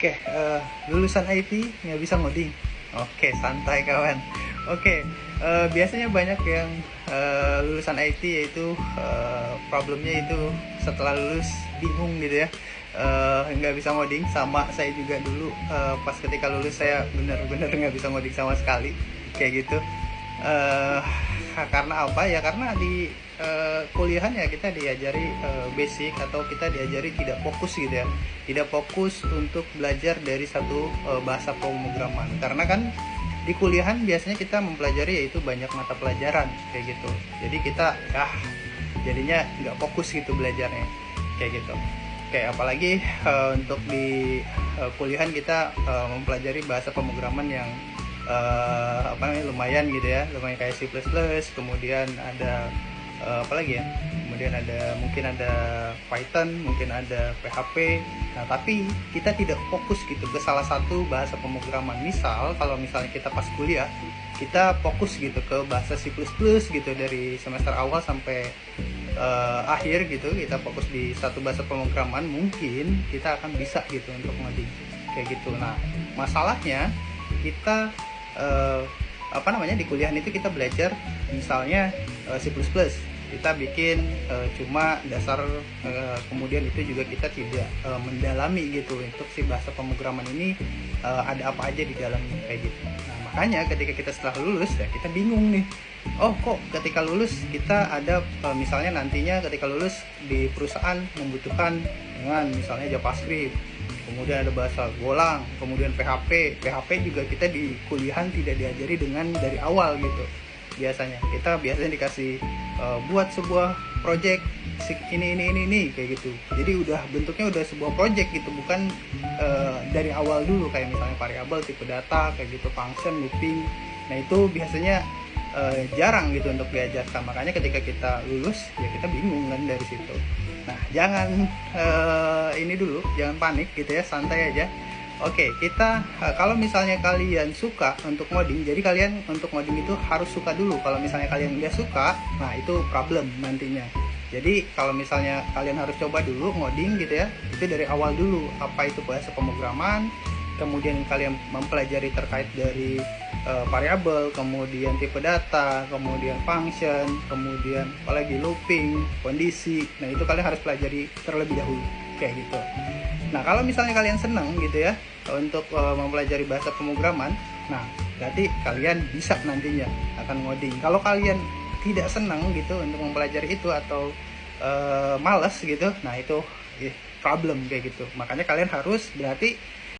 Oke, lulusan IT nggak bisa ngoding. Oke, santai kawan. Oke, biasanya banyak yang lulusan IT yaitu problemnya itu setelah lulus bingung gitu ya, nggak bisa ngoding. Sama saya juga dulu pas ketika lulus saya bener-bener nggak bisa ngoding sama sekali, kayak gitu. eh karena apa ya, karena di kuliahan ya kita diajari basic, atau kita diajari tidak fokus gitu ya, tidak fokus untuk belajar dari satu bahasa pemrograman. Karena kan di kuliahan biasanya kita mempelajari yaitu banyak mata pelajaran kayak gitu, jadi kita jadinya nggak fokus gitu belajarnya kayak gitu. Kayak apalagi untuk di kuliahan kita mempelajari bahasa pemrograman yang apa namanya, lumayan gitu ya, lumayan kayak C++, kemudian ada apa lagi ya, kemudian ada mungkin ada Python, mungkin ada PHP. Nah tapi kita tidak fokus gitu ke salah satu bahasa pemrograman. Misal kalau misalnya kita pas kuliah kita fokus gitu ke bahasa C++ gitu dari semester awal sampai akhir gitu, kita fokus di satu bahasa pemrograman, mungkin kita akan bisa gitu untuk ngoding kayak gitu. Nah masalahnya kita apa namanya, di kuliahan itu kita belajar misalnya C++, kita bikin cuma dasar, kemudian itu juga kita tidak mendalami gitu untuk si bahasa pemrograman ini ada apa aja di dalamnya kayak gitu. Nah makanya ketika kita setelah lulus ya kita bingung nih, oh kok ketika lulus kita ada misalnya nantinya ketika lulus di perusahaan membutuhkan dengan misalnya JavaScript, kemudian ada bahasa Golang, kemudian PHP juga kita di kuliahan tidak diajari dengan dari awal gitu. Kita biasanya dikasih buat sebuah project ini kayak gitu. Jadi udah bentuknya udah sebuah project gitu, bukan dari awal dulu kayak misalnya variabel, tipe data kayak gitu, function, looping. Nah itu biasanya jarang gitu untuk diajarkan. Makanya ketika kita lulus ya kita bingung kan dari situ. Nah jangan ini dulu, jangan panik gitu ya, santai aja. Oke, kita kalau misalnya kalian suka untuk ngoding, jadi kalian untuk ngoding itu harus suka dulu. Kalau misalnya kalian nggak suka, nah itu problem nantinya. Jadi kalau misalnya kalian harus coba dulu ngoding gitu ya, itu dari awal dulu, apa itu bahasa pemrograman, kemudian kalian mempelajari terkait dari variabel, kemudian tipe data, kemudian function, kemudian apalagi looping, kondisi. Nah itu kalian harus pelajari terlebih dahulu kayak gitu. Nah kalau misalnya kalian senang gitu ya untuk mempelajari bahasa pemrograman, nah berarti kalian bisa nantinya akan ngoding. Kalau kalian tidak senang gitu untuk mempelajari itu, atau males gitu, nah itu problem kayak gitu. Makanya kalian harus berarti